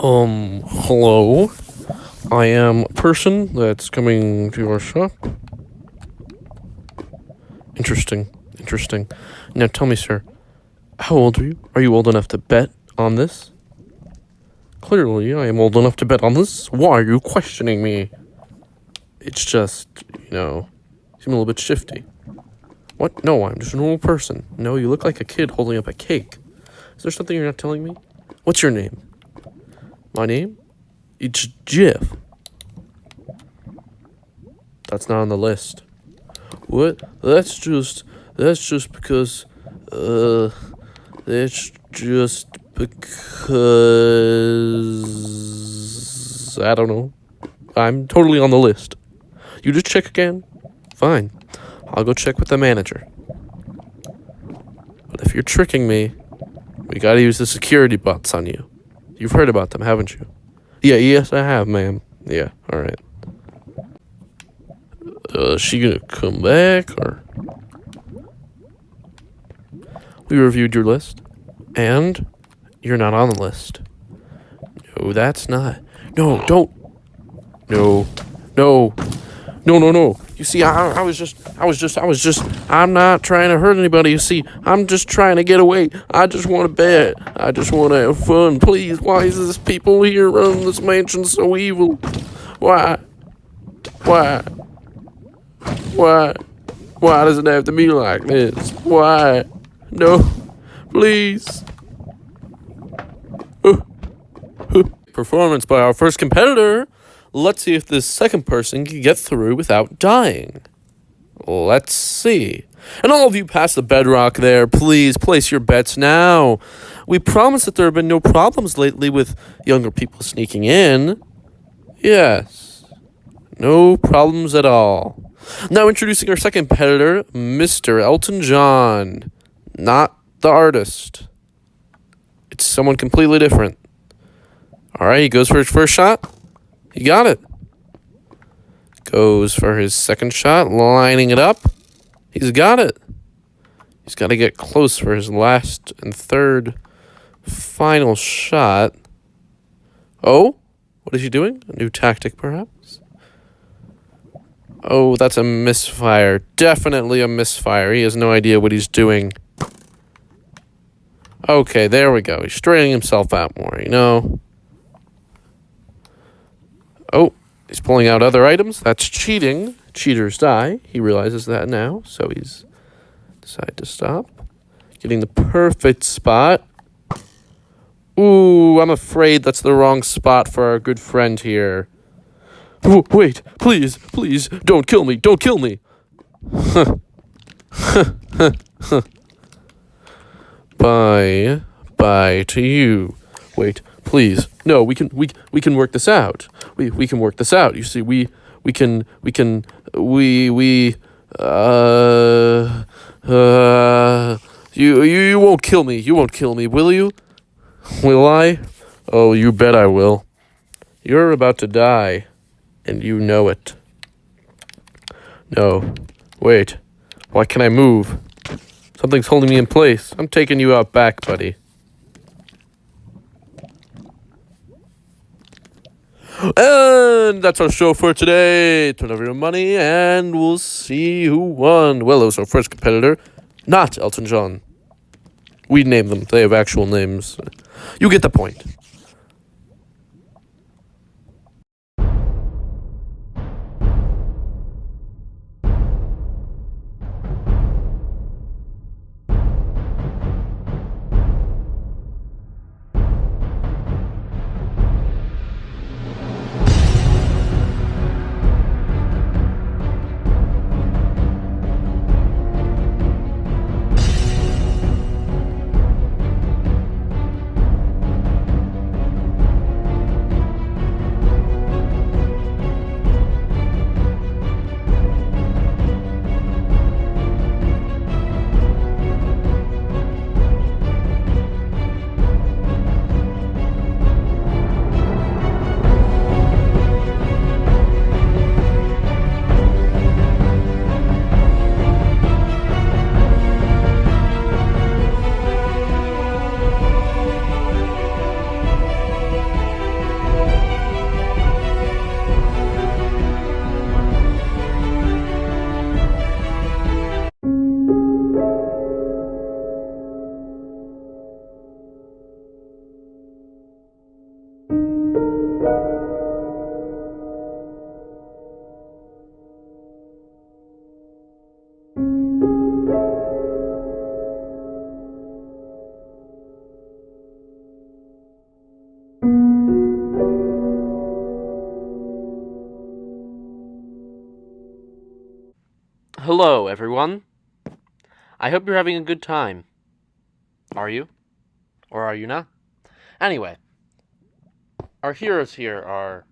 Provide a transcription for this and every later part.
Hello. I am a person that's coming to your shop. Interesting. Now tell me, sir, how old are you? Are you old enough to bet on this? Clearly, I am old enough to bet on this. Why are you questioning me? It's just, you seem a little bit shifty. What? No, I'm just a normal person. No, you look like a kid holding up a cake. Is there something you're not telling me? What's your name? My name? It's Jeff. That's not on the list. What? That's just because, that's just because, I don't know. I'm totally on the list. You just check again? Fine. I'll go check with the manager. But if you're tricking me, we gotta use the security bots on you. You've heard about them, haven't you? Yes, I have, ma'am. Yeah, alright. Is she gonna come back, or? We reviewed your list, and you're not on the list. No, that's not. No, don't. No. You see, I'm not trying to hurt anybody. You see, I'm just trying to get away. I just want to bet. I just want to have fun. Please, why is this people here running this mansion so evil? Why does it have to be like this? Why? No, please. Performance by our first competitor. Let's see if this second person can get through without dying. Let's see. And all of you past the bedrock there, please place your bets now. We promise that there have been no problems lately with younger people sneaking in. Yes. No problems at all. Now introducing our second competitor, Mr. Elton John. Not the artist. It's someone completely different. Alright, he goes for his first shot. He got it. Goes for his second shot, lining it up. He's got it. He's got to get close for his last and third final shot. Oh, what is he doing? A new tactic, perhaps? Oh, that's a misfire. Definitely a misfire. He has no idea what he's doing. Okay, there we go. He's straightening himself out more, Oh, he's pulling out other items. That's cheating. Cheaters die. He realizes that now, so he's decided to stop. Getting the perfect spot. Ooh, I'm afraid that's the wrong spot for our good friend here. Wait, please, don't kill me. Bye to you. Wait, please. No, we can work this out. We can work this out. You see, you won't kill me. You won't kill me, will you? Will I? Oh, you bet I will. You're about to die, and you know it. No. Wait. Why can't I move? Something's holding me in place. I'm taking you out back, buddy. And that's our show for today. Turn over your money, and we'll see who won. Well, it was our first competitor, not Elton John. We named them. They have actual names. You get the point. Hello, everyone. I hope you're having a good time. Are you? Or are you not? Anyway, our heroes here are,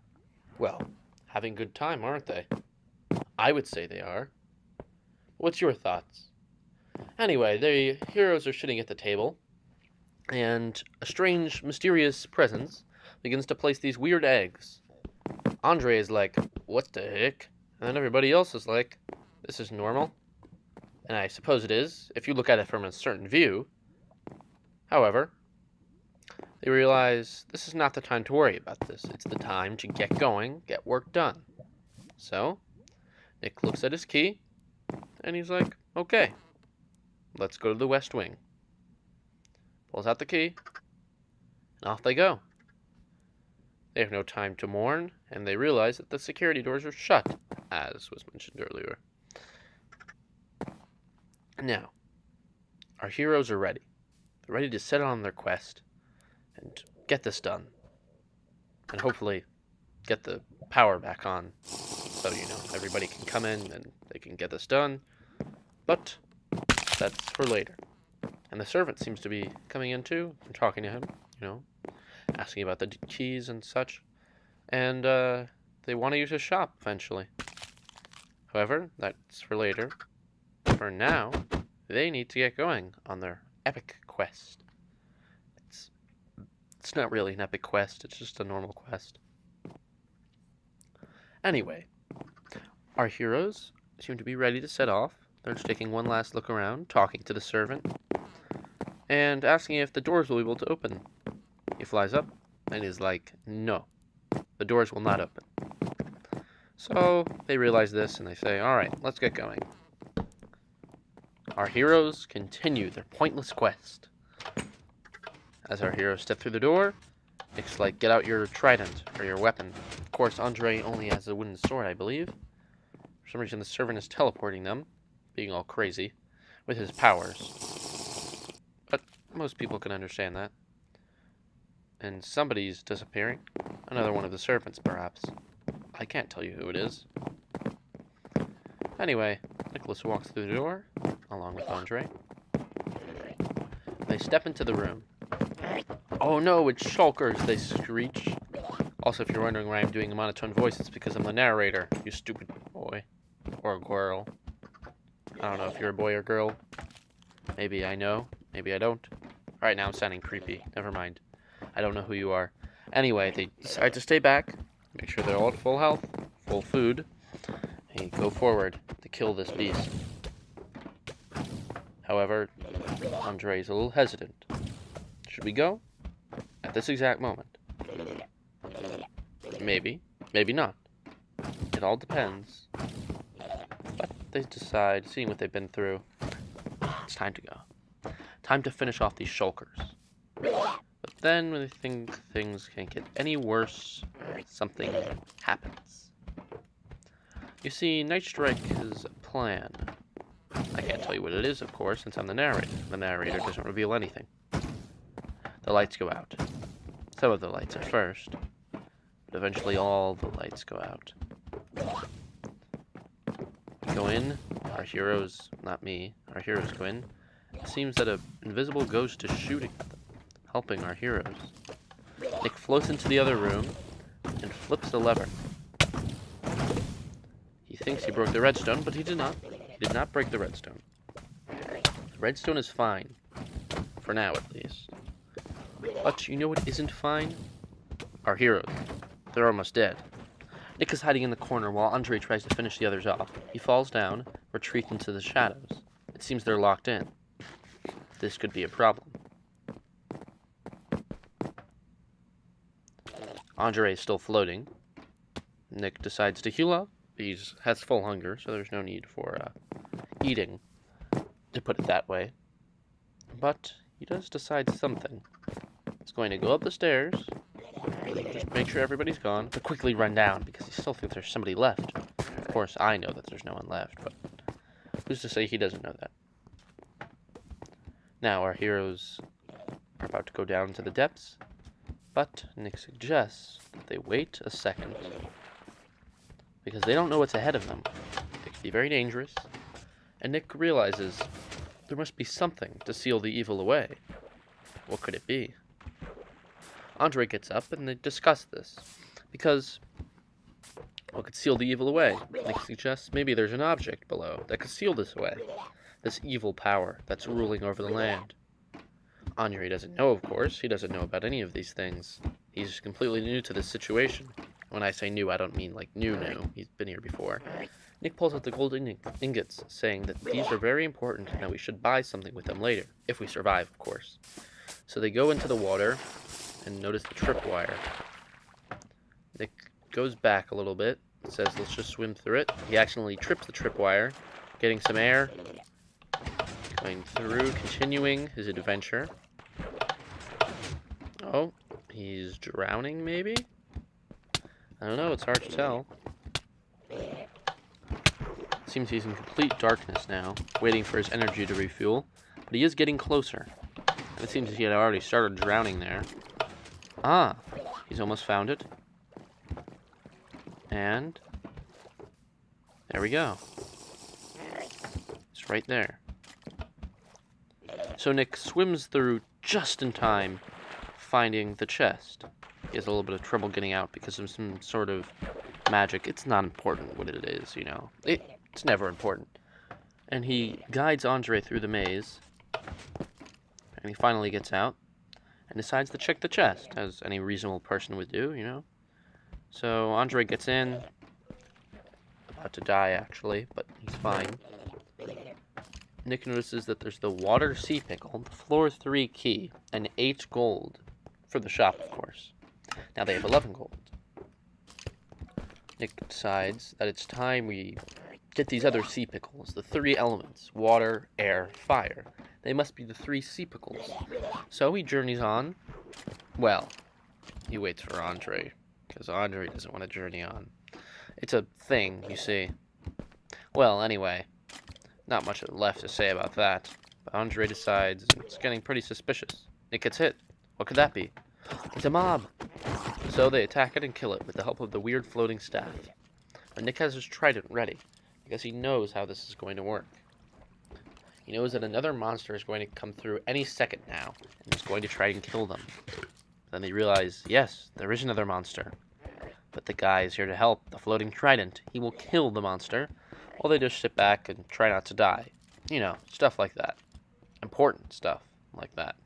well, having a good time, aren't they? I would say they are. What's your thoughts? Anyway, the heroes are sitting at the table, and a strange, mysterious presence begins to place these weird eggs. Andre is like, what the heck? And then everybody else is like, this is normal. And I suppose it is, if you look at it from a certain view. However, they realize this is not the time to worry about this. It's the time to get going, get work done. So, Nick looks at his key, and he's like, okay, let's go to the West Wing. Pulls out the key, and off they go. They have no time to mourn, and they realize that the security doors are shut, as was mentioned earlier. Now, our heroes are ready. They're ready to set on their quest and get this done. And hopefully get the power back on so, everybody can come in and they can get this done. But that's for later. And the servant seems to be coming in too and talking to him, asking about the keys and such. And they want to use his shop eventually. However, that's for later. For now, they need to get going on their epic quest. It's not really an epic quest, it's just a normal quest. Anyway, our heroes seem to be ready to set off. They're just taking one last look around, talking to the servant, and asking if the doors will be able to open. He flies up and is like, no, the doors will not open. So they realize this and they say, alright, let's get going. Our heroes continue their pointless quest. As our heroes step through the door, Nick's like, get out your trident, or your weapon. Of course, Andre only has a wooden sword, I believe. For some reason, the servant is teleporting them, being all crazy, with his powers. But most people can understand that. And somebody's disappearing. Another one of the servants, perhaps. I can't tell you who it is. Anyway, Nicholas walks through the door, along with Andre. They step into the room. Oh no, it's shulkers, they screech. Also, if you're wondering why I'm doing a monotone voice, it's because I'm the narrator, you stupid boy. Or girl. I don't know if you're a boy or girl. Maybe I know, maybe I don't. Alright, now I'm sounding creepy. Never mind. I don't know who you are. Anyway, they decide to stay back, make sure they're all at full health, full food, and go forward to kill this beast. However, Andre is a little hesitant. Should we go? At this exact moment. Maybe. Maybe not. It all depends. But they decide, seeing what they've been through, it's time to go. Time to finish off these shulkers. But then, when they think things can't get any worse, something happens. You see, Night Strike has a plan. I can't tell you what it is, of course, since I'm the narrator. The narrator doesn't reveal anything. The lights go out. Some of the lights at first, but eventually all the lights go out. We go in, our heroes, not me, our heroes go in. It seems that an invisible ghost is shooting at them, helping our heroes. Nick floats into the other room and flips the lever. He thinks he broke the redstone, but he did not. He did not break the redstone. The redstone is fine. For now, at least. But you know what isn't fine? Our heroes. They're almost dead. Nick is hiding in the corner while Andre tries to finish the others off. He falls down, retreats into the shadows. It seems they're locked in. This could be a problem. Andre is still floating. Nick decides to heal up. He has full hunger, so there's no need for eating, to put it that way. But he does decide something. He's going to go up the stairs, just make sure everybody's gone, but quickly run down, because he still thinks there's somebody left. Of course, I know that there's no one left, but who's to say he doesn't know that? Now, our heroes are about to go down to the depths, but Nick suggests that they wait a second, because they don't know what's ahead of them. It could be very dangerous, And Nick realizes there must be something to seal the evil away. What could it be? Andre gets up and they discuss this, because what could seal the evil away? Nick suggests maybe there's an object below that could seal this away, this evil power that's ruling over the land. Andre doesn't know, of course. He doesn't know about any of these things. He's completely new to this situation. When I say new, I don't mean like new. He's been here before. Nick pulls out the gold ingots, saying that these are very important and that we should buy something with them later, if we survive, of course. So they go into the water and notice the tripwire. Nick goes back a little bit, says let's just swim through it. He accidentally trips the tripwire, getting some air, going through, continuing his adventure. Oh, he's drowning maybe? I don't know, it's hard to tell. Seems he's in complete darkness now, waiting for his energy to refuel, but he is getting closer. And it seems he had already started drowning there. Ah, he's almost found it. And there we go. It's right there. So Nick swims through just in time, finding the chest. He has a little bit of trouble getting out because of some sort of magic. It's not important what it is, you know. It's never important. And he guides Andre through the maze. And he finally gets out and decides to check the chest, as any reasonable person would do, you know. So Andre gets in, about to die actually, but he's fine. Nick notices that there's the water sea pickle, the floor 3 key, and 8 gold. For the shop, of course. Now they have 11 gold. Nick decides that it's time we get these other sea pickles, the 3 elements, water, air, fire. They must be the 3 sea pickles. So he journeys on. Well, he waits for Andre, because Andre doesn't want to journey on. It's a thing, you see. Well, anyway, not much left to say about that. But Andre decides it's getting pretty suspicious. Nick gets hit. What could that be? It's a mob! So they attack it and kill it with the help of the weird floating staff. But Nick has his trident ready, because he knows how this is going to work. He knows that another monster is going to come through any second now, and is going to try and kill them. Then they realize, yes, there is another monster. But the guy is here to help, the floating trident. He will kill the monster, while they just sit back and try not to die. You know, stuff like that. Important stuff like that.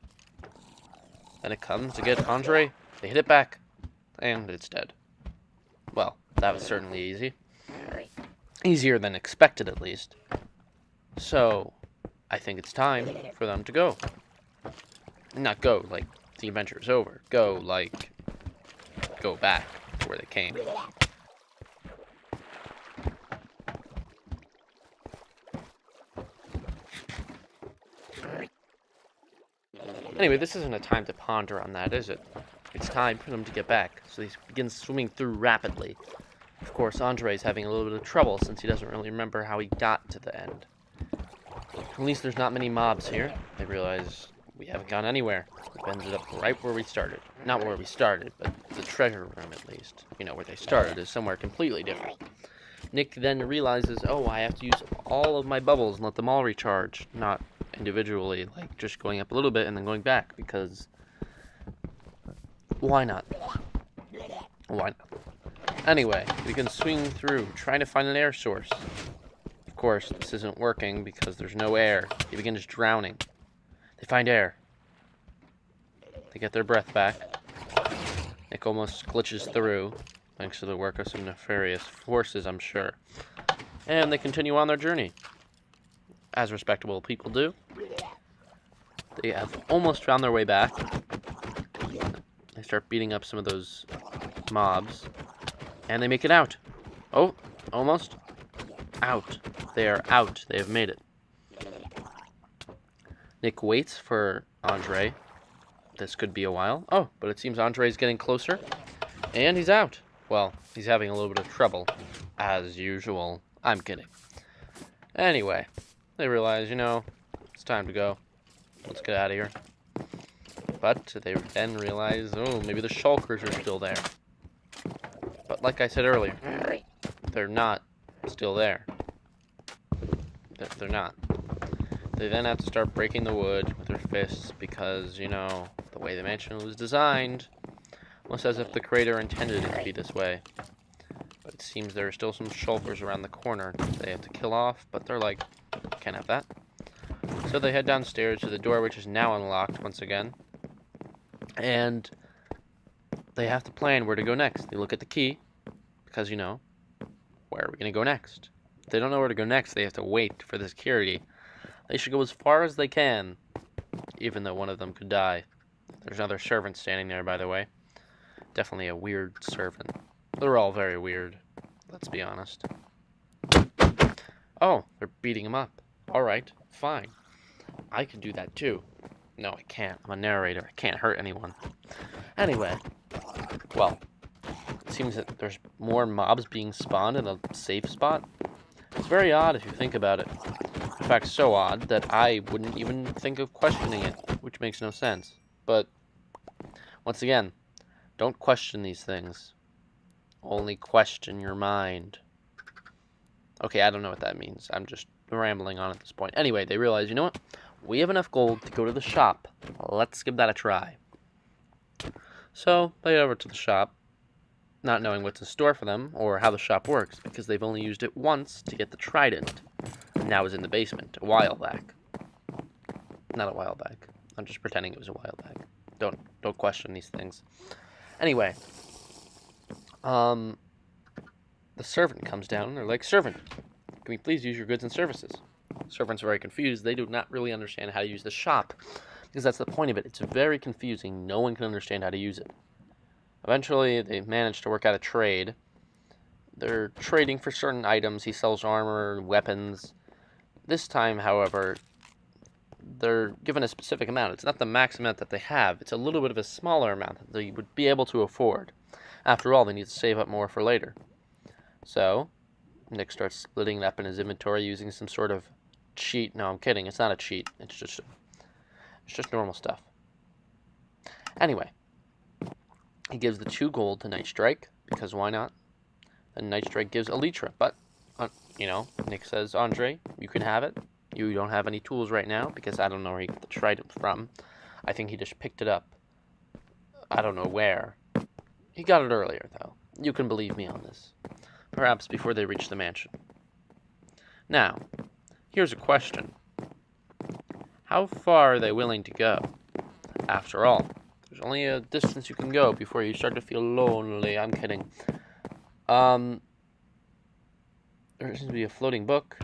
Then it comes to get Andre, they hit it back, and it's dead. Well, that was certainly easy. Easier than expected, at least. So, I think it's time for them to go. Not go like the adventure is over. Go like, go back to where they came. Anyway, this isn't a time to ponder on that, is it? It's time for them to get back, so he begins swimming through rapidly. Of course, Andre's having a little bit of trouble since he doesn't really remember how he got to the end. At least there's not many mobs here. They realize we haven't gone anywhere. We've ended up right where we started. Not where we started, but the treasure room at least. You know, where they started is somewhere completely different. Nick then realizes, oh, I have to use all of my bubbles and let them all recharge, not individually, like just going up a little bit and then going back, because why not? Why not? Anyway, we can swing through, trying to find an air source. Of course, this isn't working because there's no air. They begin just drowning. They find air. They get their breath back. Nick almost glitches through, thanks to the work of some nefarious forces, I'm sure. And they continue on their journey, as respectable people do. They have almost found their way back. They start beating up some of those mobs. And they make it out. Oh, almost. Out. They are out. They have made it. Nick waits for Andre. This could be a while. Oh, but it seems Andre is getting closer. And he's out. Well, he's having a little bit of trouble. As usual. I'm kidding. Anyway, they realize, you know, it's time to go. Let's get out of here. But they then realize, oh, maybe the shulkers are still there. But like I said earlier, they're not still there. they're not. They then have to start breaking the wood with their fists because, you know, the way the mansion was designed, almost as if the creator intended it to be this way. But it seems there are still some shulkers around the corner they have to kill off, but they're like, can't have that. So they head downstairs to the door, which is now unlocked once again. And they have to plan where to go next. They look at the key, because, you know, where are we going to go next? If they don't know where to go next, they have to wait for the security. They should go as far as they can, even though one of them could die. There's another servant standing there, by the way. Definitely a weird servant. They're all very weird, let's be honest. Oh, they're beating him up. Alright, fine. I can do that too. No, I can't. I'm a narrator. I can't hurt anyone. Anyway, well, it seems that there's more mobs being spawned in a safe spot. It's very odd if you think about it. In fact, so odd that I wouldn't even think of questioning it, which makes no sense. But, once again, don't question these things. Only question your mind. Okay, I don't know what that means. I'm just rambling on at this point. Anyway, they realize, you know what? We have enough gold to go to the shop. Let's give that a try. So, they head over to the shop, not knowing what's in store for them, or how the shop works, because they've only used it once to get the trident. And now it's in the basement, a while back. Not a while back. I'm just pretending it was a while back. Don't question these things. Anyway, the servant comes down, and they're like, "Servant, can we please use your goods and services?" Servants are very confused. They do not really understand how to use the shop, because that's the point of it. It's very confusing. No one can understand how to use it. Eventually, they manage to work out a trade. They're trading for certain items. He sells armor, weapons. This time, however, they're given a specific amount. It's not the max amount that they have. It's a little bit of a smaller amount that they would be able to afford. After all, they need to save up more for later. So, Nick starts splitting it up in his inventory using some sort of cheat. No, I'm kidding. It's not a cheat. It's just normal stuff. Anyway, he gives the 2 gold to Night Strike, because why not? Then Night Strike gives Elytra, but, you know, Nick says, "Andre, you can have it. You don't have any tools right now," because I don't know where he got the trident from. I think he just picked it up. I don't know where. He got it earlier, though. You can believe me on this. Perhaps before they reach the mansion. Now, here's a question. How far are they willing to go? After all, there's only a distance you can go before you start to feel lonely. I'm kidding. There seems to be a floating book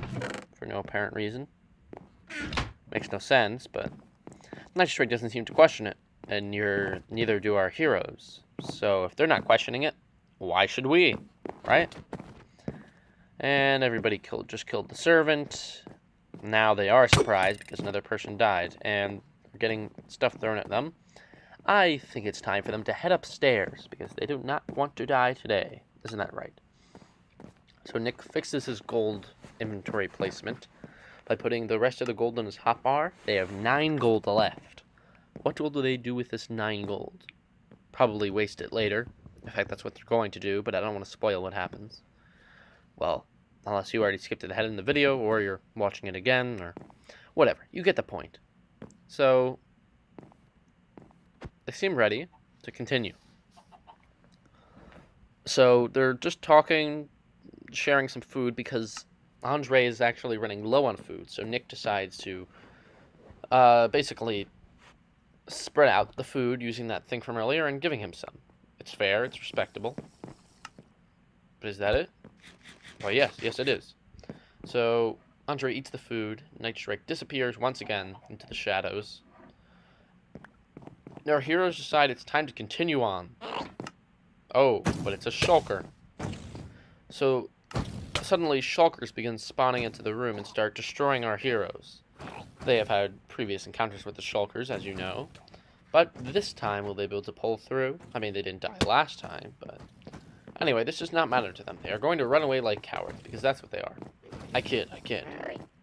for no apparent reason. Makes no sense, but Night Strike doesn't seem to question it, and neither do our heroes. So if they're not questioning it, why should we? Right? And everybody just killed the servant. Now they are surprised because another person died, and they're getting stuff thrown at them. I think it's time for them to head upstairs, because they do not want to die today. Isn't that right? So Nick fixes his gold inventory placement by putting the rest of the gold in his hotbar. They have 9 gold left. What will they do with this 9 gold? Probably waste it later. In fact, that's what they're going to do, but I don't want to spoil what happens. Well, unless you already skipped ahead in the video, or you're watching it again, or whatever. You get the point. So, they seem ready to continue. So, they're just talking, sharing some food, because Andre is actually running low on food. So, Nick decides to basically spread out the food using that thing from earlier and giving him some. It's fair, it's respectable. But is that it? Well, yes it is. So, Andre eats the food, Night Strike disappears once again into the shadows. Our heroes decide it's time to continue on. Oh, but it's a shulker. So, suddenly shulkers begin spawning into the room and start destroying our heroes. They have had previous encounters with the shulkers, as you know. But this time, will they be able to pull through? I mean, they didn't die last time, but... Anyway, this does not matter to them. They are going to run away like cowards, because that's what they are. I kid.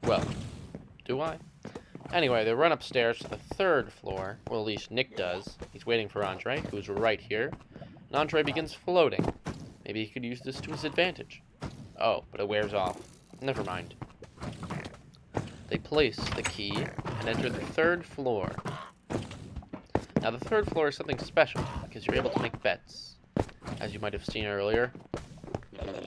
Well, do I? Anyway, they run upstairs to the 3rd floor. Well, at least Nick does. He's waiting for Andre, who's right here. And Andre begins floating. Maybe he could use this to his advantage. Oh, but it wears off. Never mind. they place the key and enter the 3rd floor. Now, the 3rd floor is something special because you're able to make bets, as you might have seen earlier.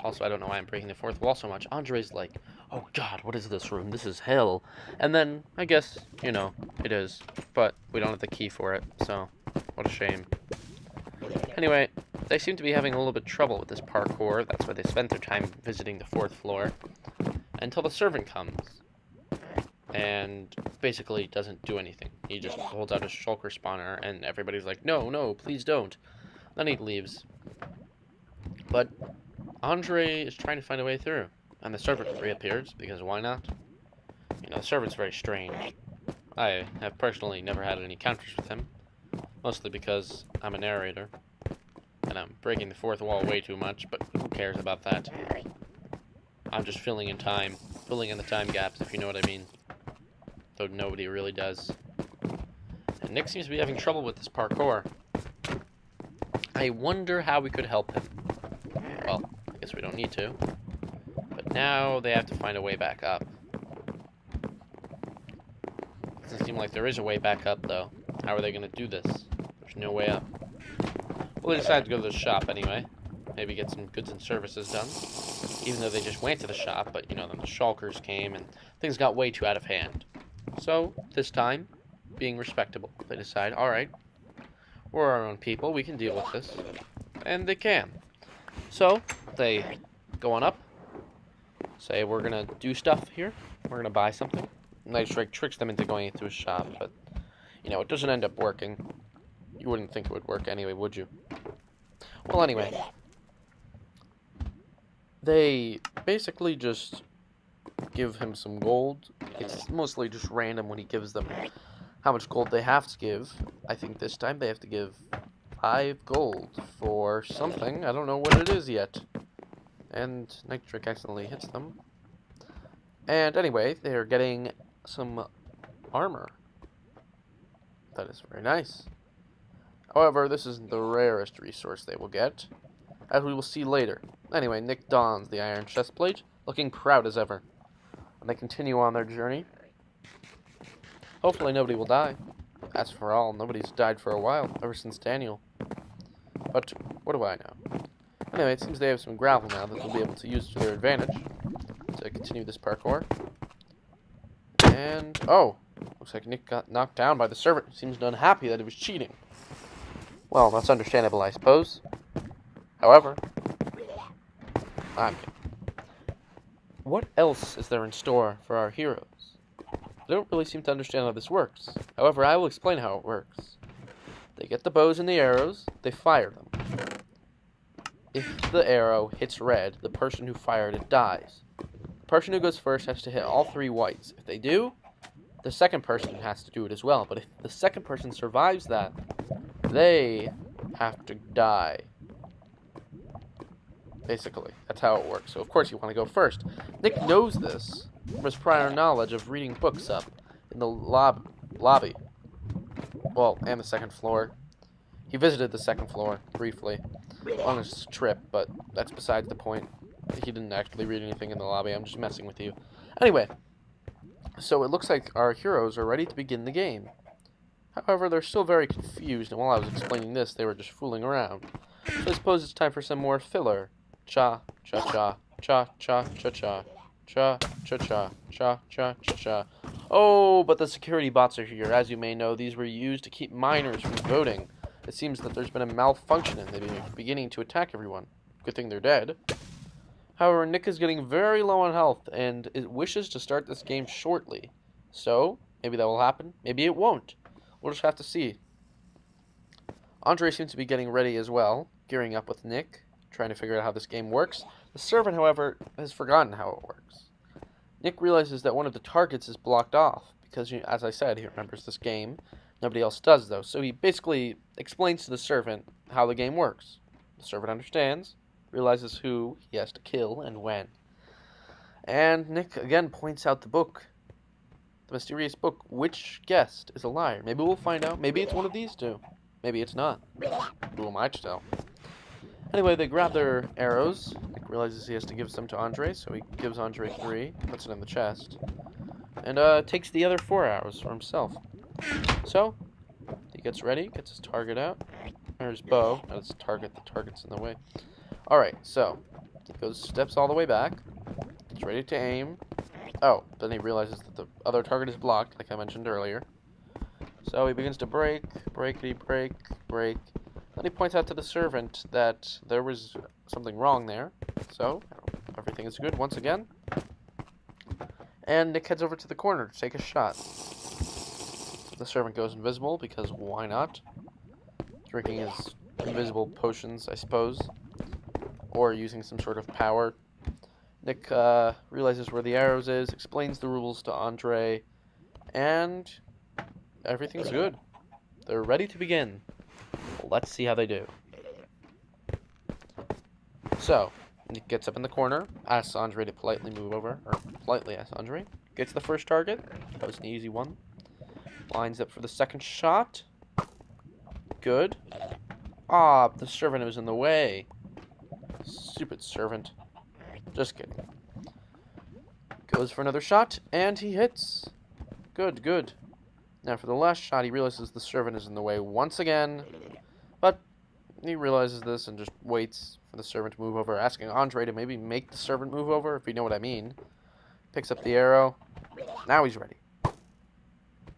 Also, I don't know why I'm breaking the 4th wall so much. Andre's like, oh god, what is this room? This is hell. And then, I guess, you know, it is. But we don't have the key for it, so what a shame. Anyway, they seem to be having a little bit of trouble with this parkour. That's why they spent their time visiting the 4th floor. Until the servant comes. And basically doesn't do anything. He just holds out a shulker spawner, and everybody's like, no, no, please don't. Then he leaves. But Andre is trying to find a way through. And the servant reappears, because why not? You know, the servant's very strange. I have personally never had any encounters with him. Mostly because I'm a narrator. And I'm breaking the 4th wall way too much, but who cares about that? I'm just filling in time. Filling in the time gaps, if you know what I mean. Though nobody really does. And Nick seems to be having trouble with this parkour. I wonder how we could help him. Well, I guess we don't need to. But now they have to find a way back up. Doesn't seem like there is a way back up, though. How are they going to do this? There's no way up. Well, they decided to go to the shop anyway. Maybe get some goods and services done. Even though they just went to the shop, but, you know, then the shulkers came and things got way too out of hand. So, this time, being respectable, they decide, alright, we're our own people, we can deal with this. And they can. So, they go on up, say, we're gonna do stuff here, we're gonna buy something. Night Strike tricks them into going into a shop, but, you know, it doesn't end up working. You wouldn't think it would work anyway, would you? Well, anyway, they basically just give him some gold. It's mostly just random when he gives them how much gold they have to give. I think this time they have to give 5 gold for something. I don't know what it is yet. And Nitric accidentally hits them. And anyway, they're getting some armor. That is very nice. However, this isn't the rarest resource they will get, as we will see later. Anyway, Nick dons the iron chestplate, looking proud as ever. And they continue on their journey. Hopefully nobody will die. As for all, nobody's died for a while, ever since Daniel. But what do I know? Anyway, it seems they have some gravel now that they'll be able to use to their advantage to continue this parkour. And, oh, looks like Nick got knocked down by the servant, who seems unhappy that he was cheating. Well, that's understandable, I suppose. However, I'm kidding. What else is there in store for our heroes? I don't really seem to understand how this works. However, I will explain how it works. They get the bows and the arrows, they fire them. If the arrow hits red, the person who fired it dies. The person who goes first has to hit all 3 whites. If they do, the second person has to do it as well. But if the second person survives that, they have to die. Basically, that's how it works. So, of course, you want to go first. Nick knows this from his prior knowledge of reading books up in the lobby. Well, and the 2nd floor. He visited the 2nd floor, briefly, on his trip, but that's besides the point. He didn't actually read anything in the lobby. I'm just messing with you. Anyway, so it looks like our heroes are ready to begin the game. However, they're still very confused, and while I was explaining this, they were just fooling around. So I suppose it's time for some more filler. Cha, cha, cha, cha, cha, cha, cha, cha, cha, cha, cha, cha, cha, cha. Oh, but the security bots are here. As you may know, these were used to keep minors from voting. It seems that there's been a malfunction and they're beginning to attack everyone. Good thing they're dead. However, Nick is getting very low on health and it wishes to start this game shortly. So, maybe that will happen. Maybe it won't. We'll just have to see. Andre seems to be getting ready as well, gearing up with Nick, trying to figure out how this game works. The servant, however, has forgotten how it works. Nick realizes that one of the targets is blocked off, because, as I said, he remembers this game. Nobody else does, though, so he basically explains to the servant how the game works. The servant understands, realizes who he has to kill and when. And Nick, again, points out the book. The mysterious book. Which guest is a liar? Maybe we'll find out. Maybe it's one of these two. Maybe it's not. Who am I to tell? Anyway, they grab their arrows. Nick realizes he has to give some to Andre, so he gives Andre 3, puts it in the chest. and takes the other 4 arrows for himself. So, he gets ready, gets his target out. Or his bow, not his target, the target's in the way. Alright, so, he steps all the way back, gets ready to aim. Oh, then he realizes that the other target is blocked, like I mentioned earlier. So he begins to break. Then he points out to the servant that there was something wrong there. So, everything is good once again. And Nick heads over to the corner to take a shot. The servant goes invisible, because why not? Drinking his invisible potions, I suppose. Or using some sort of power. Nick realizes where the arrows is, explains the rules to Andre, and everything's good. They're ready to begin. Let's see how they do. So, Nick gets up in the corner, asks Andre to politely move over, or politely asks Andre. Gets the first target. That was an easy one. Lines up for the second shot. Good. Ah, the servant was in the way. Stupid servant. Just kidding. Goes for another shot, and he hits. Good. Now for the last shot, he realizes the servant is in the way once again. But he realizes this and just waits for the servant to move over, asking Andre to maybe make the servant move over, if you know what I mean. Picks up the arrow. Now he's ready.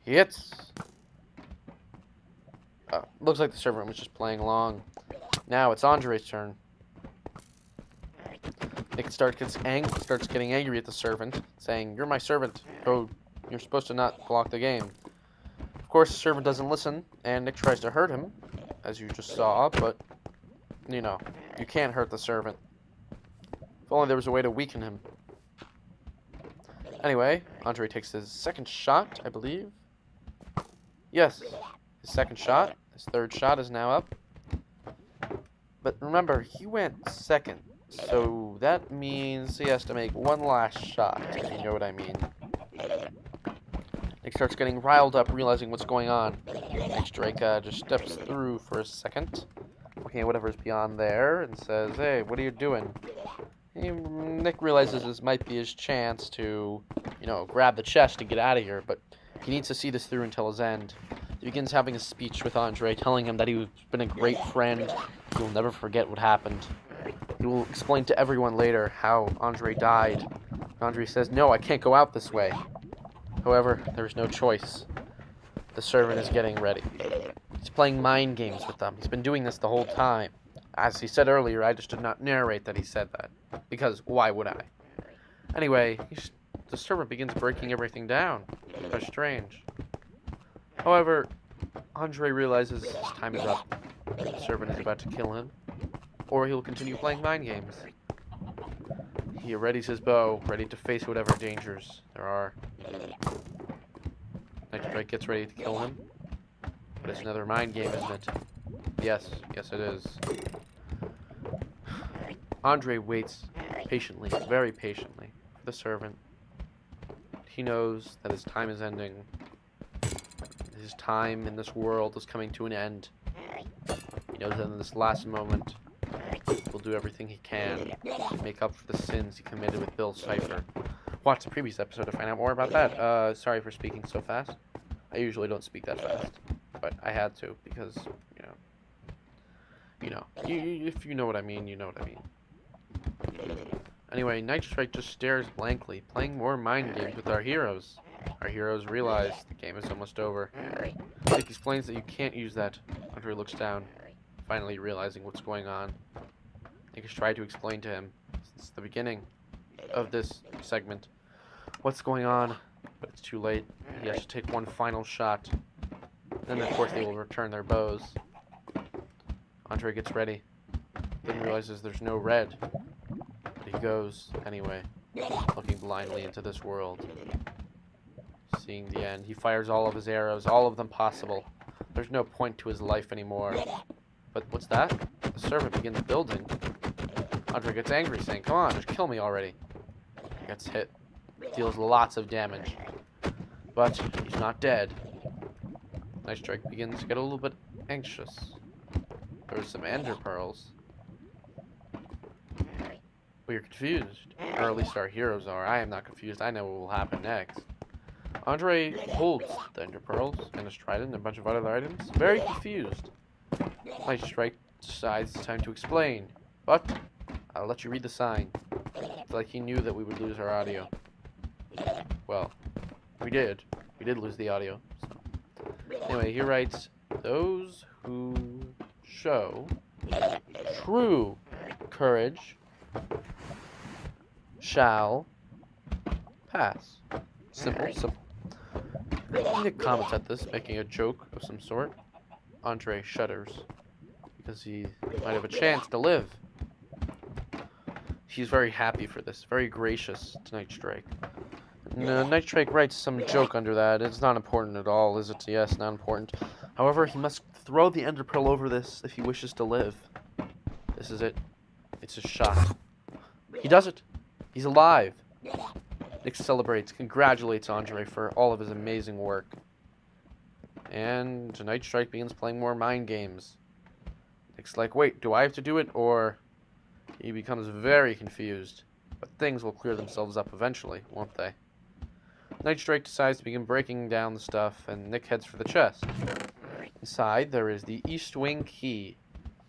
He hits. Looks like the servant was just playing along. Now it's Andre's turn. Nick starts getting angry at the servant, saying, "You're my servant. You're supposed to not block the game." Of course, the servant doesn't listen, and Nick tries to hurt him, as you just saw, but, you know, you can't hurt the servant. If only there was a way to weaken him. Anyway, Andre takes his second shot, I believe. Yes, his second shot. His third shot is now up. But remember, he went second. So that means he has to make one last shot, if you know what I mean. Nick starts getting riled up, realizing what's going on. Nick Drake just steps through for a second, looking at whatever's beyond there, and says, "Hey, what are you doing?" Nick realizes this might be his chance to, grab the chest to get out of here, but he needs to see this through until his end. He begins having a speech with Andre, telling him that he's been a great friend. He will never forget what happened. He will explain to everyone later how Andre died. Andre says, "No, I can't go out this way." However, there is no choice. The servant is getting ready. He's playing mind games with them. He's been doing this the whole time. As he said earlier, I just did not narrate that he said that. Because why would I? Anyway, the servant begins breaking everything down. How strange. However, Andre realizes his time is up. The servant is about to kill him. Or he will continue playing mind games. He readies his bow, ready to face whatever dangers there are. Night Strike gets ready to kill him. But it's another mind game, isn't it? Yes it is. Andre waits patiently, very patiently, for the servant. He knows that his time is ending. His time in this world is coming to an end. He knows that in this last moment, he'll do everything he can to make up for the sins he committed with Bill Cipher. Watch the previous episode to find out more about that. Sorry for speaking so fast. I usually don't speak that fast, but I had to because, if you know what I mean, you know what I mean. Anyway, Night Strike just stares blankly, playing more mind games with our heroes. Our heroes realize the game is almost over. Nick explains that you can't use that. Andre looks down, finally realizing what's going on. Nick has tried to explain to him since the beginning of this segment what's going on, but it's too late. He has to take one final shot. Then, of course, they will return their bows. Andre gets ready, then realizes there's no red. But he goes anyway, looking blindly into this world. Seeing the end, he fires all of his arrows, all of them possible. There's no point to his life anymore. But what's that? The servant begins building. Andre gets angry, saying, "Come on, just kill me already." He gets hit. Deals lots of damage. But he's not dead. Night Strike begins to get a little bit anxious. There's some ender pearls. We're confused. Or at least our heroes are. I am not confused. I know what will happen next. Andre holds the Ender Pearls and his trident and a bunch of other items, very confused. Night Strike decides it's time to explain, but I'll let you read the sign. It's like he knew that we would lose our audio. Well, we did. We did lose the audio. So. Anyway, he writes, those who show true courage shall pass. Simple, simple. Nick comments at this, making a joke of some sort. Andre shudders, because he might have a chance to live. He's very happy for this, very gracious to Night Strike. Night Strike writes some joke under that. It's not important at all, is it? Yes, not important. However, he must throw the Ender Pearl over this if he wishes to live. This is it. It's a shot. He does it. He's alive. Nick celebrates, congratulates Andre for all of his amazing work. And Night Strike begins playing more mind games. Nick's like, wait, do I have to do it? Or he becomes very confused. But things will clear themselves up eventually, won't they? Night Strike decides to begin breaking down the stuff, and Nick heads for the chest. Inside, there is the East Wing key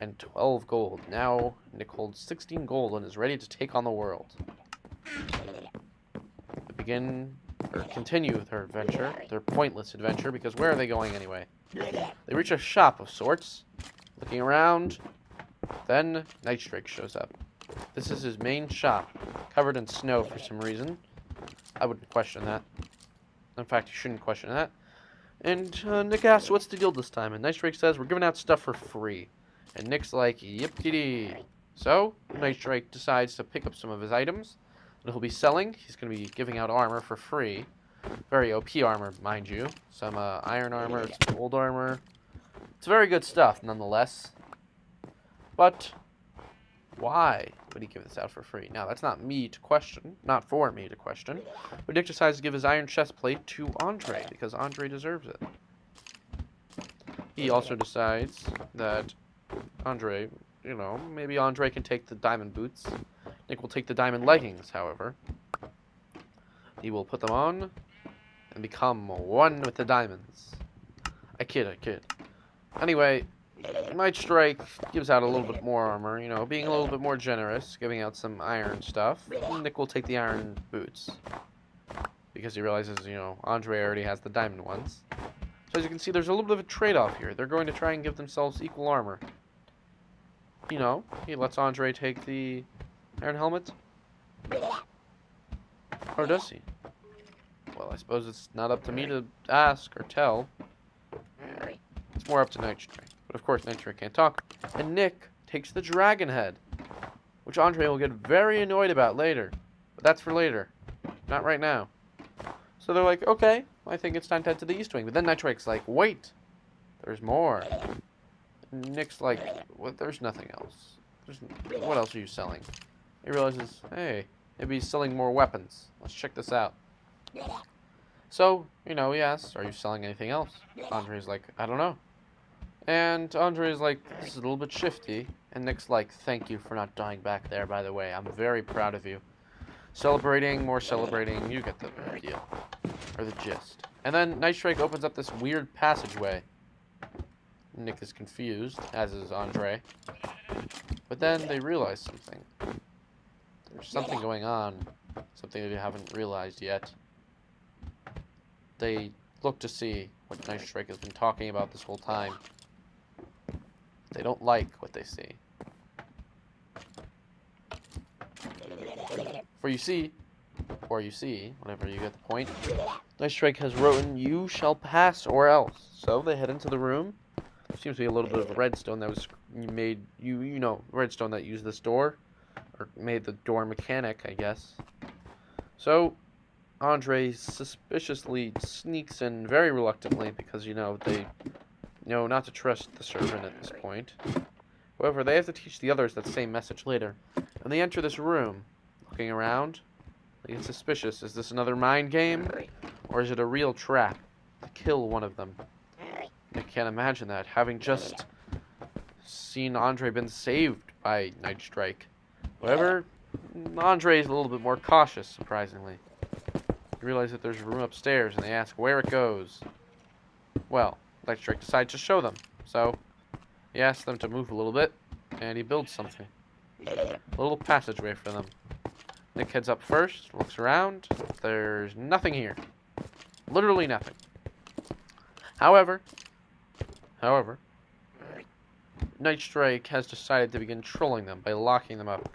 and 12 gold. Now, Nick holds 16 gold and is ready to take on the world. They begin, or continue their adventure, their pointless adventure, because where are they going anyway? They reach a shop of sorts. Looking around, then Night Strike shows up. This is his main shop, covered in snow for some reason. I wouldn't question that. In fact, you shouldn't question that. And Nick asks, what's the deal this time? And Night Strike says, we're giving out stuff for free. And Nick's like, yip-de-dee. So, Night Strike decides to pick up some of his items that he'll be selling. He's going to be giving out armor for free. Very OP armor, mind you. Some iron armor, some gold armor. It's very good stuff, nonetheless. But why would he give this out for free? Now, that's not me to question. Not for me to question. But Nick decides to give his iron chest plate to Andre, because Andre deserves it. He also decides that Andre, you know, maybe Andre can take the diamond boots. Nick will take the diamond leggings, however. He will put them on and become one with the diamonds. I kid. Anyway, Night Strike gives out a little bit more armor, you know, being a little bit more generous, giving out some iron stuff. Nick will take the iron boots, because he realizes, you know, Andre already has the diamond ones. So as you can see, there's a little bit of a trade-off here. They're going to try and give themselves equal armor. You know, he lets Andre take the iron helmet. Or does he? Well, I suppose it's not up to me to ask or tell. It's more up to Night Strike. But of course, Night Strike can't talk. And Nick takes the dragon head, which Andre will get very annoyed about later. But that's for later. Not right now. So they're like, okay, I think it's time to head to the East Wing. But then Night Strike's like, wait, there's more. And Nick's like, well, there's nothing else. What else are you selling? He realizes, hey, maybe he's selling more weapons. Let's check this out. So, you know, he asks, are you selling anything else? Andre's like, I don't know. And Andre's like, this is a little bit shifty. And Nick's like, thank you for not dying back there, by the way. I'm very proud of you. Celebrating, more celebrating, you get the idea. Or the gist. And then Night Strike opens up this weird passageway. Nick is confused, as is Andre. But then they realize something. There's something going on. Something they haven't realized yet. They look to see what Night Strike has been talking about this whole time. They don't like what they see. For you see, or you see, whenever you get the point, Night Strike has written, you shall pass or else. So they head into the room. There seems to be a little bit of redstone that was made, you know, redstone that used this door, or made the door mechanic, I guess. So Andre suspiciously sneaks in very reluctantly because, you know, they know not to trust the servant at this point. However, they have to teach the others that same message later. And they enter this room, looking around, looking suspicious. Is this another mind game? Or is it a real trap to kill one of them? I can't imagine that, having just seen Andre been saved by Night Strike. However, Andre is a little bit more cautious, surprisingly. You realize that there's a room upstairs, and they ask where it goes. Well, Electric decides to show them. So, he asks them to move a little bit, and he builds something. A little passageway for them. Nick heads up first, looks around. There's nothing here. Literally nothing. However, Nightstrike has decided to begin trolling them by locking them up.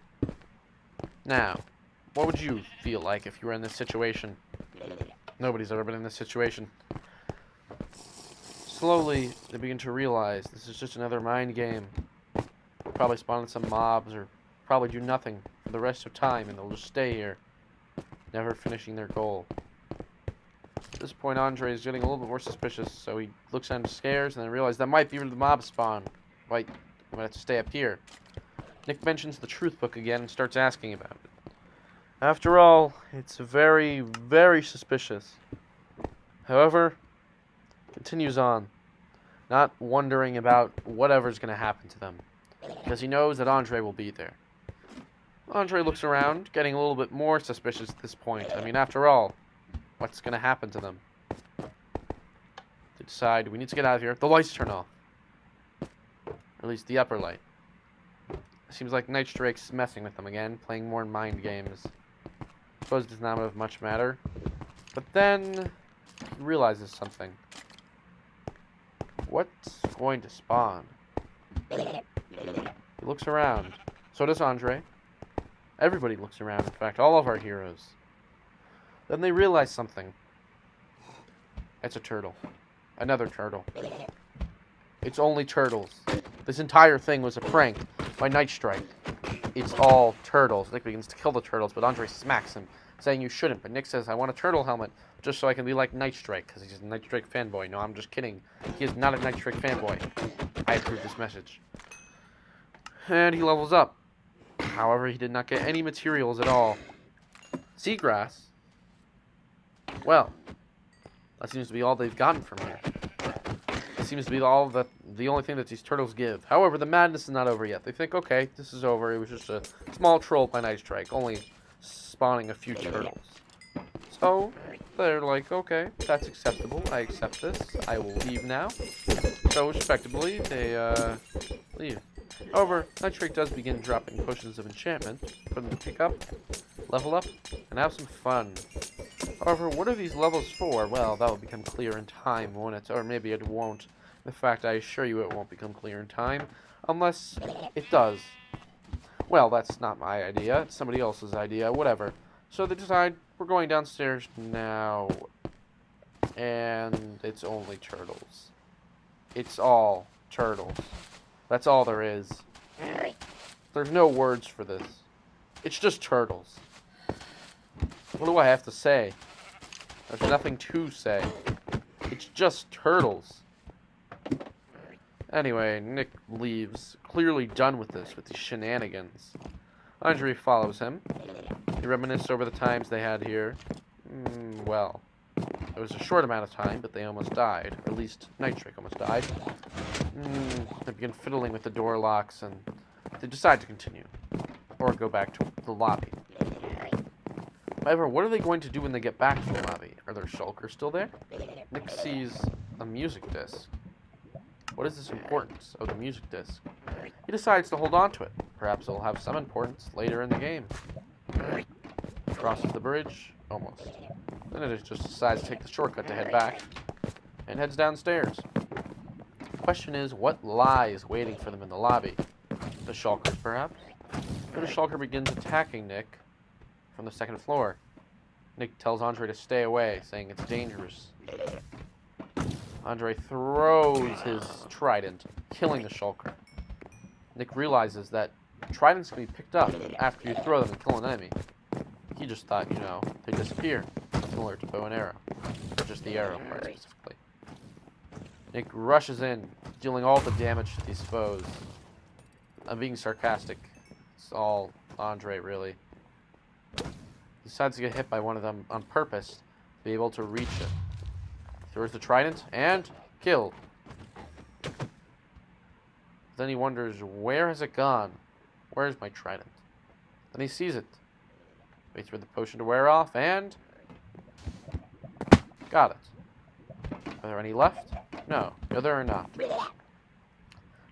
Now, what would you feel like if you were in this situation? Nobody's ever been in this situation. Slowly, they begin to realize this is just another mind game. They'll probably spawn in some mobs or probably do nothing for the rest of time, and they'll just stay here, never finishing their goal. At this point, Andre is getting a little bit more suspicious, so he looks down the stairs and then realizes that might be where the mob spawn. Wait, I'm gonna have to stay up here. Nick mentions the truth book again and starts asking about it. After all, it's very, very suspicious. However, continues on, not wondering about whatever's going to happen to them, because he knows that Andre will be there. Andre looks around, getting a little bit more suspicious at this point. I mean, after all, what's going to happen to them? They decide, we need to get out of here. The lights turn off. Or at least the upper light. Seems like Nightstrike's messing with them again, playing more mind games. Suppose it does not have much matter. But then, he realizes something. What's going to spawn? He looks around. So does Andre. Everybody looks around, in fact, all of our heroes. Then they realize something. It's a turtle. Another turtle. It's only turtles. This entire thing was a prank by Nightstrike. It's all turtles. Nick begins to kill the turtles, but Andre smacks him, saying you shouldn't. But Nick says, I want a turtle helmet, just so I can be like Nightstrike, because he's a Nightstrike fanboy. No, I'm just kidding. He is not a Nightstrike fanboy. I approve this message. And he levels up. However, he did not get any materials at all. Seagrass? Well, that seems to be all they've gotten from here. It seems to be the only thing that these turtles give. However, the madness is not over yet. They think, okay, this is over. It was just a small troll by Nightstrike, only spawning a few turtles. So, they're like, okay, that's acceptable. I accept this. I will leave now. So, respectably, they, leave. However, Nightstrike does begin dropping potions of enchantment for them to pick up, level up, and have some fun. However, what are these levels for? Well, that will become clear in time, won't it? Or maybe it won't. In fact, I assure you it won't become clear in time, unless it does. Well, that's not my idea. It's somebody else's idea. Whatever. So they decide, we're going downstairs now. And it's only turtles. It's all turtles. That's all there is. There's no words for this. It's just turtles. What do I have to say? There's nothing to say. It's just turtles. Anyway, Nick leaves, clearly done with this, with these shenanigans. Andre follows him. They reminisce over the times they had here. Well, it was a short amount of time, but they almost died. Or at least, Nightstrike almost died. They begin fiddling with the door locks, and they decide to continue. Or go back to the lobby. However, what are they going to do when they get back to the lobby? Are their shulkers still there? Nick sees a music disc. What is this importance of the music disc? He decides to hold on to it. Perhaps it'll have some importance later in the game. Crosses the bridge. Almost. Then it just decides to take the shortcut to head back. And heads downstairs. The question is, what lies waiting for them in the lobby? The shulkers, perhaps? Then the shulker begins attacking Nick from the second floor. Nick tells Andre to stay away, saying it's dangerous. Andre throws his trident, killing the shulker. Nick realizes that tridents can be picked up after you throw them and kill an enemy. He just thought, you know, they disappear, similar to bow and arrow, or just the arrow part specifically. Nick rushes in, dealing all the damage to these foes. I'm being sarcastic. It's all Andre, really. He decides to get hit by one of them on purpose to be able to reach it. Throws the trident, and killed. Then he wonders, where has it gone? Where's my trident? Then he sees it. Waits for the potion to wear off, and Got it. Are there any left? No. No, there are not.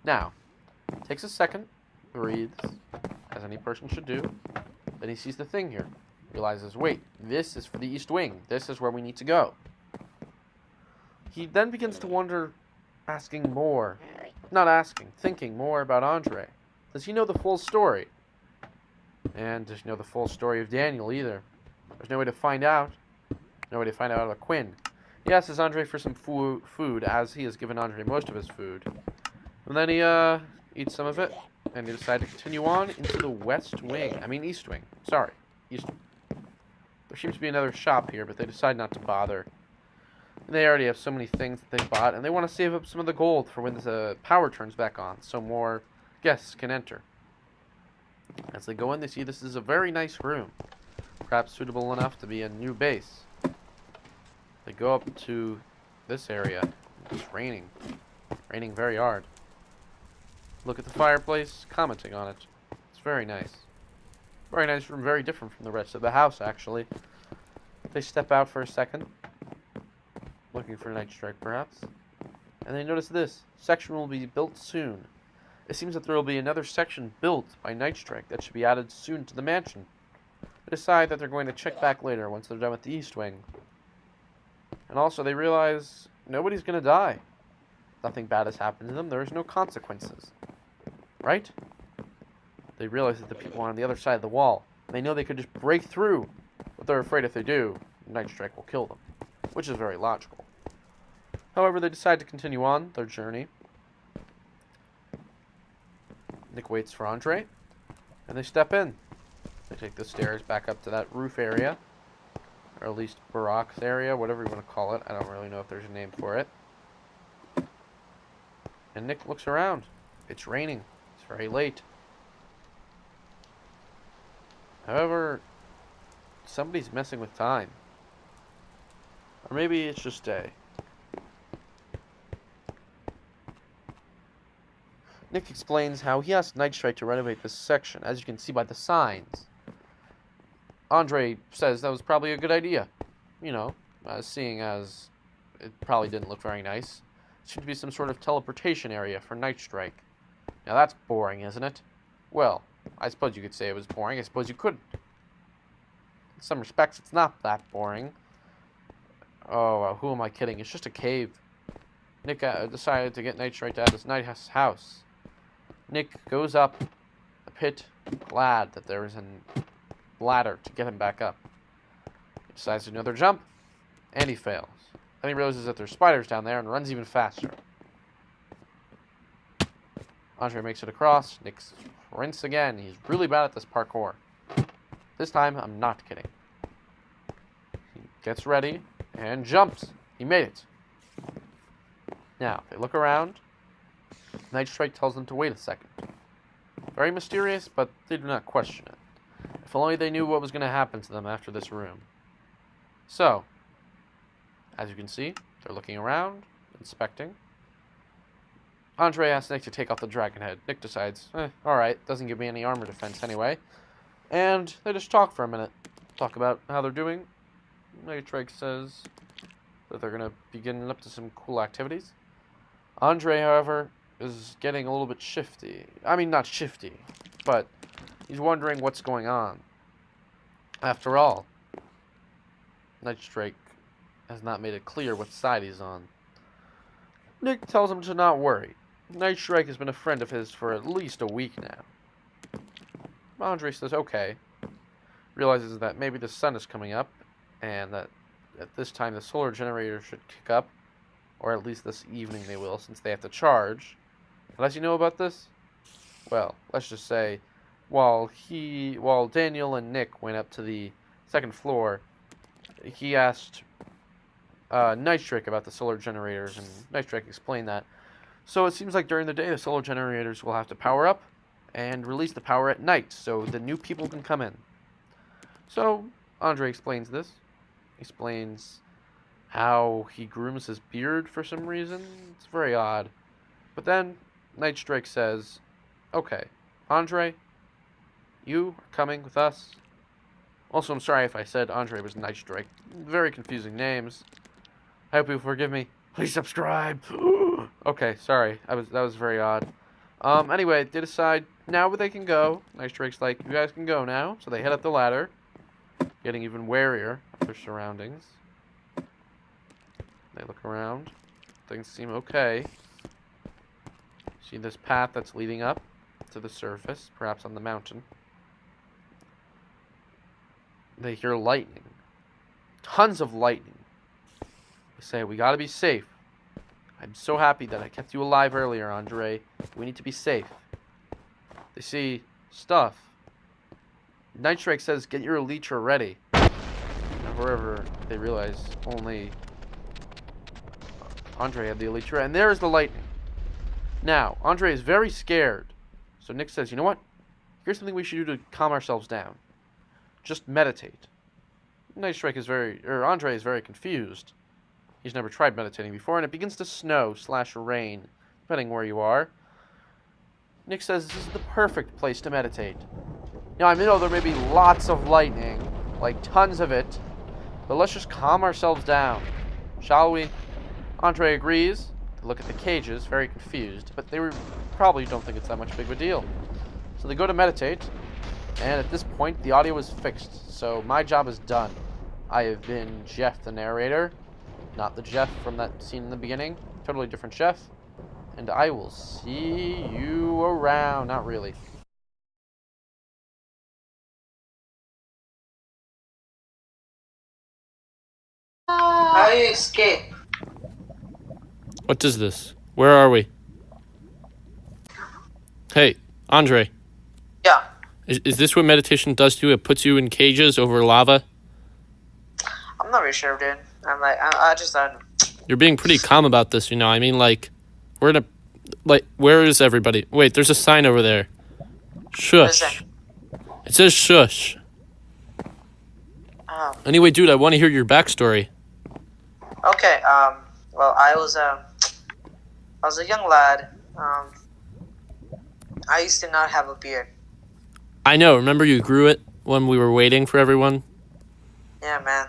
Now, takes a second, breathes, as any person should do. Then he sees the thing here. Realizes, wait, this is for the East Wing. This is where we need to go. He then begins to wonder, asking more. Not asking, thinking more about Andre. Does he know the full story? And does he know the full story of Daniel either? There's no way to find out. No way to find out about Quinn. He asks Andre for some food, as he has given Andre most of his food. And then he eats some of it, and they decide to continue on into the East Wing. Sorry, East Wing. There seems to be another shop here, but they decide not to bother. They already have so many things that they bought, and they want to save up some of the gold for when the power turns back on, so more guests can enter. As they go in, they see this is a very nice room, perhaps suitable enough to be a new base. They go up to this area. It's raining. Raining very hard. Look at the fireplace, commenting on it. It's very nice. Very nice room, very different from the rest of the house, actually. They step out for a second, looking for Night Strike, perhaps. And they notice this. Section will be built soon. It seems that there will be another section built by Night Strike that should be added soon to the mansion. They decide that they're going to check back later once they're done with the East Wing. And also, they realize nobody's going to die. Nothing bad has happened to them. There is no consequences. Right? They realize that the people are on the other side of the wall. They know they could just break through, but they're afraid if they do, Night Strike will kill them, which is very logical. However, they decide to continue on their journey. Nick waits for Andre, and they step in. They take the stairs back up to that roof area, or at least Barack's area, whatever you want to call it. I don't really know if there's a name for it. And Nick looks around. It's raining. It's very late. However, somebody's messing with time. Or maybe it's just day. Nick explains how he asked Night Strike to renovate this section, as you can see by the signs. Andre says that was probably a good idea. You know, seeing as it probably didn't look very nice. It should be some sort of teleportation area for Night Strike. Now that's boring, isn't it? Well, I suppose you could say it was boring. I suppose you couldn't. In some respects, it's not that boring. Oh, who am I kidding? It's just a cave. Nick decided to get Night Strike out of his nice house. Nick goes up the pit, glad that there is a ladder to get him back up. He decides to do another jump, and he fails. Then he realizes that there's spiders down there and runs even faster. Andre makes it across. Nick sprints again. He's really bad at this parkour. This time, I'm not kidding. He gets ready and jumps. He made it. Now, they look around. Night Strike tells them to wait a second. Very mysterious, but they do not question it. If only they knew what was going to happen to them after this room. So, as you can see, they're looking around, inspecting. Andre asks Nick to take off the dragon head. Nick decides, alright, doesn't give me any armor defense anyway. And they just talk for a minute. Talk about how they're doing. Night Strike says that they're going to be getting up to some cool activities. Andre, however, is getting a little bit shifty. I mean, not shifty, but he's wondering what's going on. After all, Night Strike has not made it clear what side he's on. Nick tells him to not worry. Night Strike has been a friend of his for at least a week now. Andre says, okay. Realizes that maybe the sun is coming up, and that at this time the solar generator should kick up, or at least this evening they will, since they have to charge. But as you know about this? Well, let's just say, while Daniel and Nick went up to the second floor, he asked Night Strike about the solar generators, and Night Strike explained that. So it seems like during the day the solar generators will have to power up and release the power at night so the new people can come in. So Andre explains this. He explains how he grooms his beard for some reason. It's very odd. But then Night Strike says, okay, Andre, you are coming with us. Also, I'm sorry if I said Andre was Night Strike. Very confusing names. I hope you forgive me. Please subscribe. Okay, sorry. That was very odd. Anyway, they decide now they can go. Nice Drake's like, you guys can go now. So they head up the ladder, getting even warier of their surroundings. They look around. Things seem okay. See this path that's leading up to the surface, perhaps on the mountain. They hear lightning. Tons of lightning. They say, we gotta be safe. I'm so happy that I kept you alive earlier, Andre. We need to be safe. They see stuff. Nightstrike says, get your elytra ready. However, they realize only Andre had the elytra, and there's the lightning. Now, Andre is very scared. So Nick says, you know what? Here's something we should do to calm ourselves down. Just meditate. Andre is very confused. He's never tried meditating before, and it begins to snow/rain, depending where you are. Nick says this is the perfect place to meditate. Now, I know there may be lots of lightning, like tons of it, but let's just calm ourselves down, shall we? Andre agrees. They look at the cages, very confused, but they probably don't think it's that much big of a deal. So they go to meditate, and at this point, the audio is fixed, so my job is done. I have been Jeff the narrator, not the Jeff from that scene in the beginning, totally different Jeff, and I will see you around. Not really. How do you escape? What is this? Where are we? Hey, Andre. Yeah. Is this what meditation does to you? It puts you in cages over lava? I'm not really sure, dude. I just don't. You're being pretty calm about this, you know. I mean, like, we're in a... Like, where is everybody? Wait, there's a sign over there. Shush. It says shush. Anyway, dude, I want to hear your backstory. Okay, well, I was a young lad. I used to not have a beard. I know. Remember you grew it when we were waiting for everyone? Yeah, man.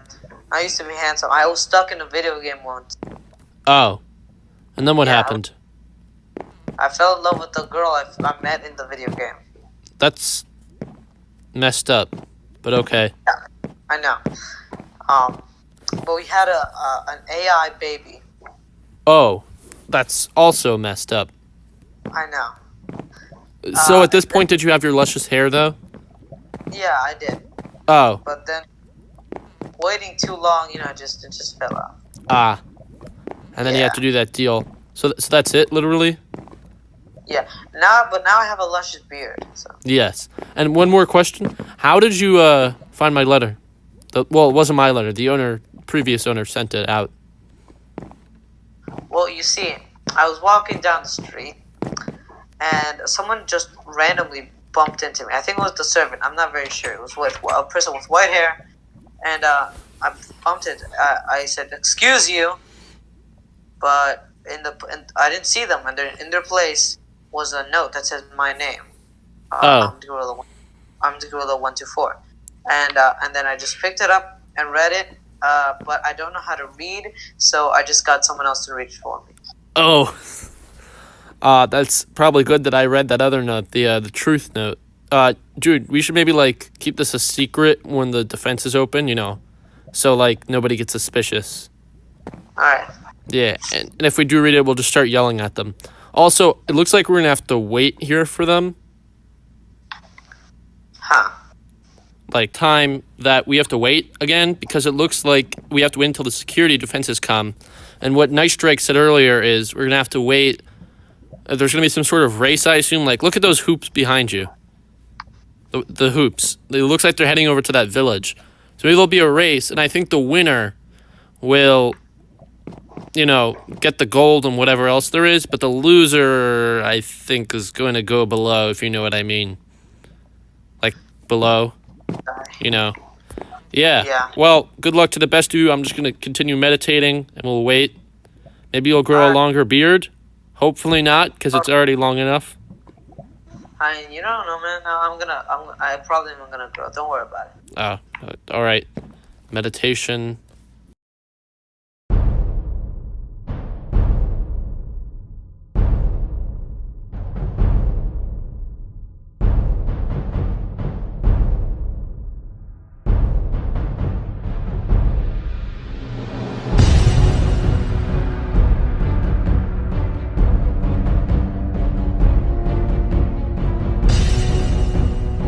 I used to be handsome. I was stuck in a video game once. Oh. And then what happened? I fell in love with the girl I met in the video game. That's messed up, but okay. Yeah, I know. But we had an AI baby. Oh, that's also messed up. I know. So at this point, did you have your luscious hair, though? Yeah, I did. Oh. But then, waiting too long, it just fell out. Ah. And then you have to do that deal. So that's it, literally? Yeah. Now I have a luscious beard. So. Yes. And one more question. How did you find my letter? Well, it wasn't my letter. The previous owner sent it out. Well, you see, I was walking down the street, and someone just randomly bumped into me. I think it was the servant. I'm not very sure. It was a person with white hair, and I bumped it. I said, "Excuse you," but I didn't see them, and in their place was a note that says my name. I'm the gorilla 124, and then I just picked it up and read it. But I don't know how to read, so I just got someone else to read for me. Oh. That's probably good that I read that other note, the truth note. Dude, we should maybe, keep this a secret when the defense is open, so, nobody gets suspicious. Alright. Yeah, and if we do read it, we'll just start yelling at them. Also, it looks like we're gonna have to wait here for them. Huh. Time that we have to wait again, because it looks like we have to wait until the security defenses come. And what Nice Drake said earlier is we're gonna have to wait. There's gonna be some sort of race, I assume. Look at those hoops behind you. The hoops. It looks like they're heading over to that village. So maybe there'll be a race, and I think the winner will, get the gold and whatever else there is. But the loser, I think, is going to go below, if you know what I mean. Below. Yeah. Well, good luck to the best of you. I'm just going to continue meditating, and we'll wait. Maybe you'll grow a longer beard. Hopefully not, because it's already long enough. You don't know, man. I probably am gonna grow. Don't worry about it. Oh, all right. Meditation